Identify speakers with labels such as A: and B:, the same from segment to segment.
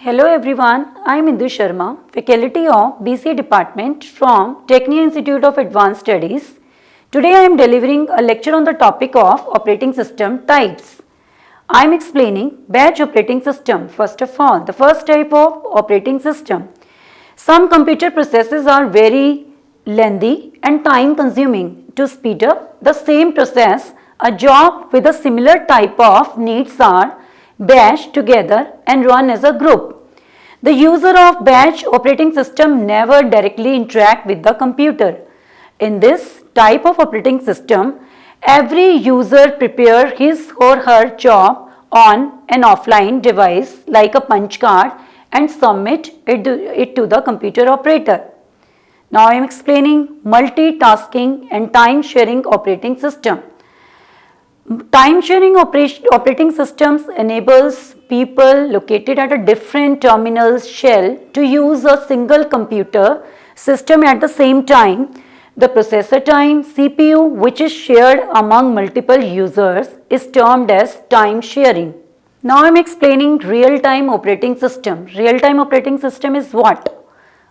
A: Hello everyone, I am Indu Sharma, Faculty of BCA Department from Technion Institute of Advanced Studies. Today I am delivering a lecture on the topic of operating system types. I am explaining batch operating system. First of all, the first type of operating system. Some computer processes are very lengthy and time consuming. To speed up the same process, a job with a similar type of needs are batched together and run as a group. The user of batch operating system never directly interact with the computer. In this type of operating system, every user prepare his or her job on an offline device like a punch card and submit it to the computer operator. Now I am explaining multitasking and time sharing operating system. Time sharing operating systems enables people located at a different terminal shell to use a single computer system at the same time. The processor time, CPU, which is shared among multiple users, is termed as time sharing. Now I am explaining real-time operating system. Real-time operating system is what?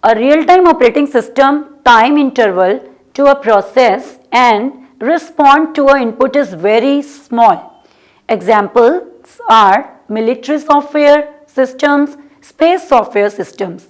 A: A real-time operating system time interval to a process and respond to an input is very small. Examples are military software systems, space software systems.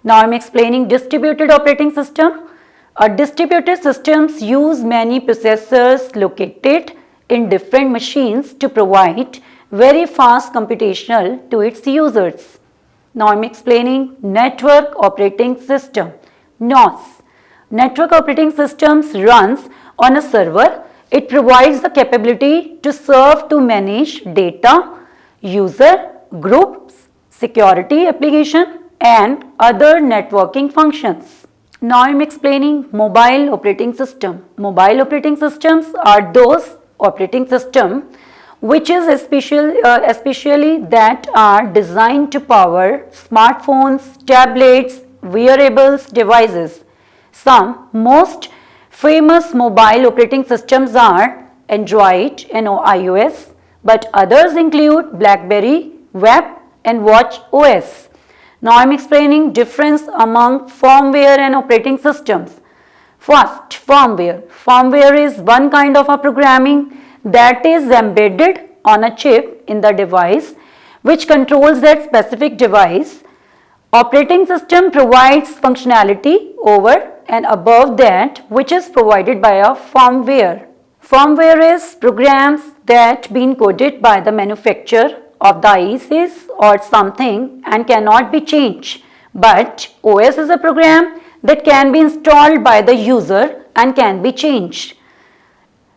A: Now I am explaining distributed operating system. Distributed systems use many processors located in different machines to provide very fast computational to its users. Now I am explaining network operating system, NOS. Network operating systems runs on a server. It provides the capability to serve to manage data, user, groups, security application and other networking functions. Now I am explaining mobile operating system. Mobile operating systems are those operating systems which is especially that are designed to power smartphones, tablets, wearables devices. Some most famous mobile operating systems are Android and iOS, but others include BlackBerry, Web and Watch OS. Now I am explaining difference among firmware and operating systems. First, firmware. Firmware is one kind of a programming that is embedded on a chip in the device which controls that specific device. Operating system provides functionality over and above that which is provided by a firmware. Firmware is programs that been coded by the manufacturer of the ICs or something and cannot be changed. But OS is a program that can be installed by the user and can be changed.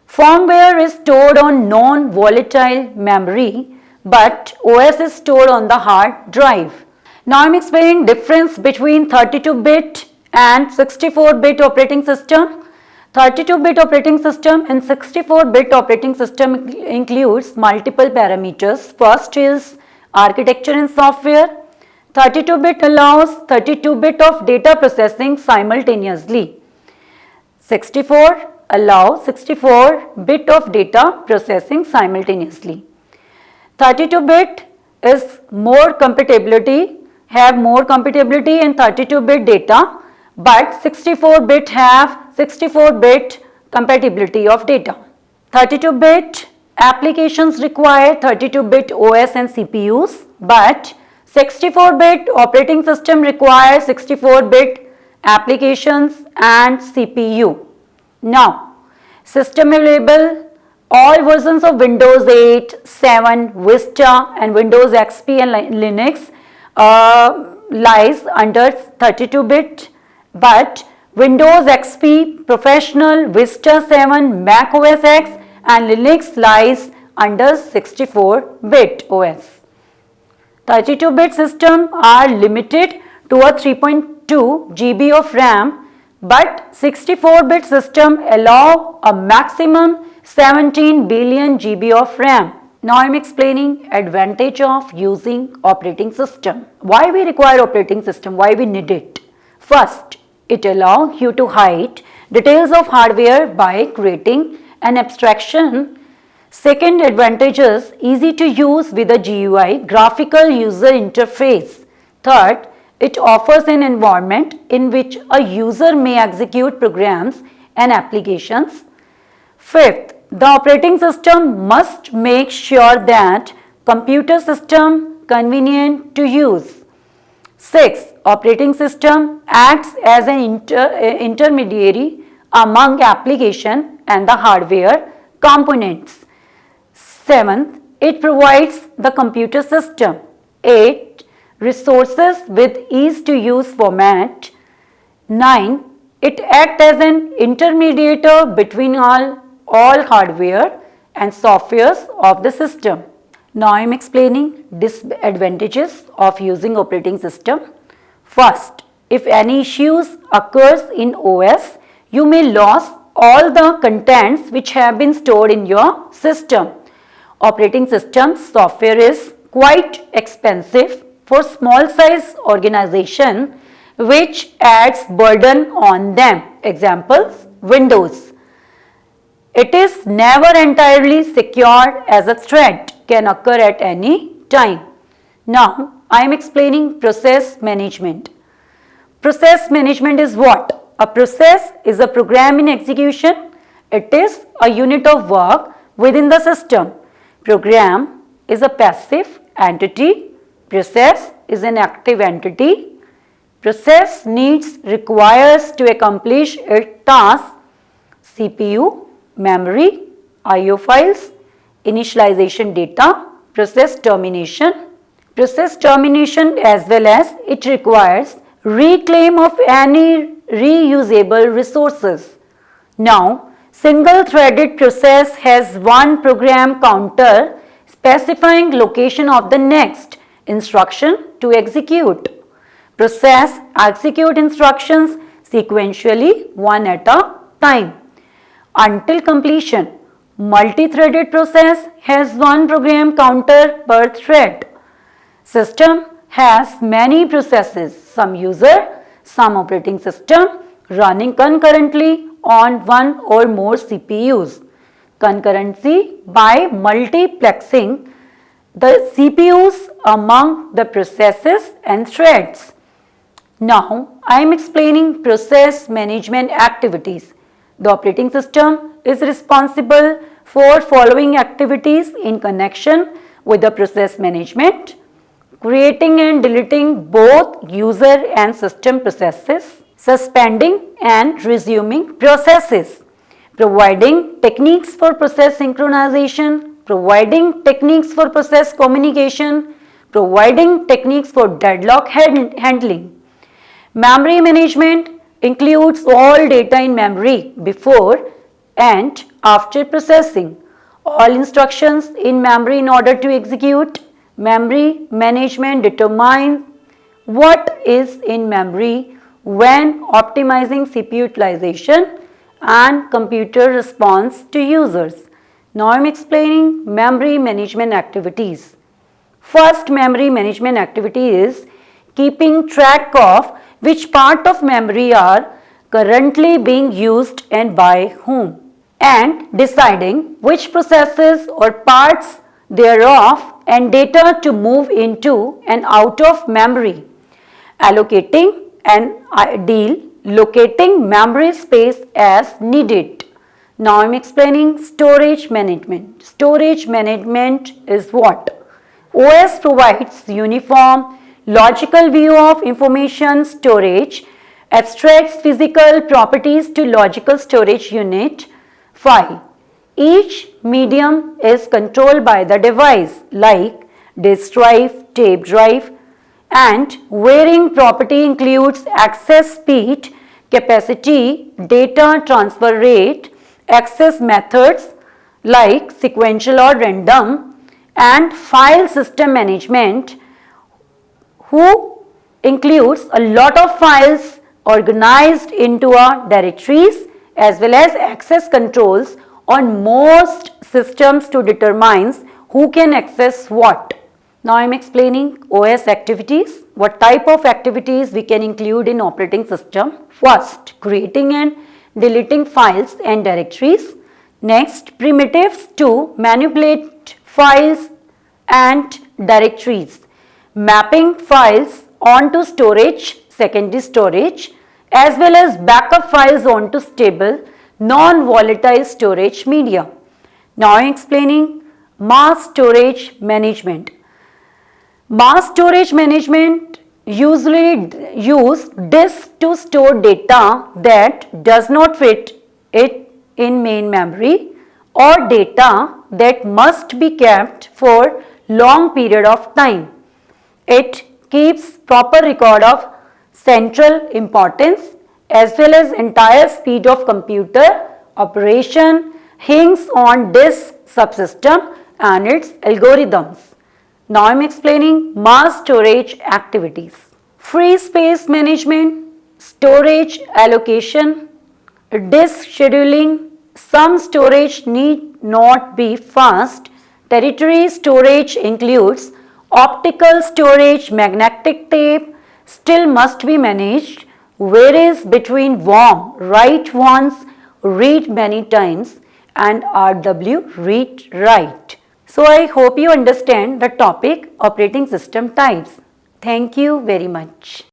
A: Firmware is stored on non-volatile memory, but OS is stored on the hard drive. Now I am explaining difference between 32-bit and 64-bit operating system. 32-bit operating system and 64-bit operating system includes multiple parameters. First is architecture and software. 32-bit allows 32-bit of data processing simultaneously. 64 allows 64-bit of data processing simultaneously. 32-bit is more compatibility, have more compatibility in 32-bit data, but 64-bit have 64-bit compatibility of data. 32-bit applications require 32-bit OS and CPUs, but 64-bit operating system requires 64-bit applications and CPU. Now, system available, all versions of Windows 8, 7, Vista and Windows XP and Linux lies under 32-bit, but Windows XP, Professional, Vista 7, Mac OS X and Linux lies under 64-bit OS. 32-bit systems are limited to a 3.2 GB of RAM, but 64-bit system allow a maximum 17 billion GB of RAM. Now I am explaining advantage of using operating system. Why we require operating system? Why we need it? First, it allows you to hide details of hardware by creating an abstraction. Second advantage is easy to use with a GUI, graphical user interface. Third, it offers an environment in which a user may execute programs and applications. Fifth, the operating system must make sure that computer system convenient to use. Sixth, operating system acts as an intermediary among application and the hardware components. Seventh, it provides the computer system. 8. Resources with ease to use format. 9. It acts as an intermediator between all hardware and softwares of the system. Now I am explaining disadvantages of using operating system. First, if any issues occurs in OS, you may lose all the contents which have been stored in your system. Operating system software is quite expensive for small size organization, which adds burden on them. Examples, Windows. It is never entirely secure as a threat can occur at any time. Now, I am explaining process management. Process management is what? A process is a program in execution. It is a unit of work within the system. Program is a passive entity. Process is an active entity. Process requires to accomplish its task CPU, memory, I/O files, initialization data, process termination. Process termination as well as it requires reclaim of any reusable resources. Now, single-threaded process has one program counter specifying location of the next instruction to execute. Process execute instructions sequentially one at a time until completion. Multi-threaded process has one program counter per thread. System has many processes, some user, some operating system running concurrently on one or more CPUs. Concurrency by multiplexing the CPUs among the processes and threads. Now, I am explaining process management activities. The operating system is responsible for following activities in connection with the process management: creating and deleting both user and system processes, suspending and resuming processes, providing techniques for process synchronization, providing techniques for process communication, providing techniques for deadlock handling. Memory management includes all data in memory before and after processing, all instructions in memory in order to execute. Memory management determines what is in memory when optimizing CPU utilization and computer response to users. Now I am explaining memory management activities. First memory management activity is keeping track of which part of memory are currently being used and by whom, and deciding which processes or parts thereof and data to move into and out of memory, allocating and locating memory space as needed. Now I am explaining storage management. Storage management is what? OS provides uniform logical view of information storage, abstracts physical properties to logical storage unit file. Each medium is controlled by the device like disk drive, tape drive, and varying property includes access speed, capacity, data transfer rate, access methods like sequential or random, and file system management, who includes a lot of files organized into directories as well as access controls on most systems to determine who can access what. Now I am explaining OS activities. What type of activities we can include in operating system? First, creating and deleting files and directories. Next, primitives to manipulate files and directories. Mapping files onto storage, secondary storage, as well as backup files onto stable, non-volatile storage media. Now I am explaining mass storage management. Mass storage management usually use disk to store data that does not fit it in main memory or data that must be kept for long period of time. It keeps proper record of central importance as well as entire speed of computer operation, hangs on disk subsystem and its algorithms. Now I am explaining mass storage activities. Free space management, storage allocation, disk scheduling. Some storage need not be fast. Territory storage includes optical storage, magnetic tape still must be managed, varies between WOM, write once, read many times, and RW, read write. So I hope you understand the topic operating system types. Thank you very much.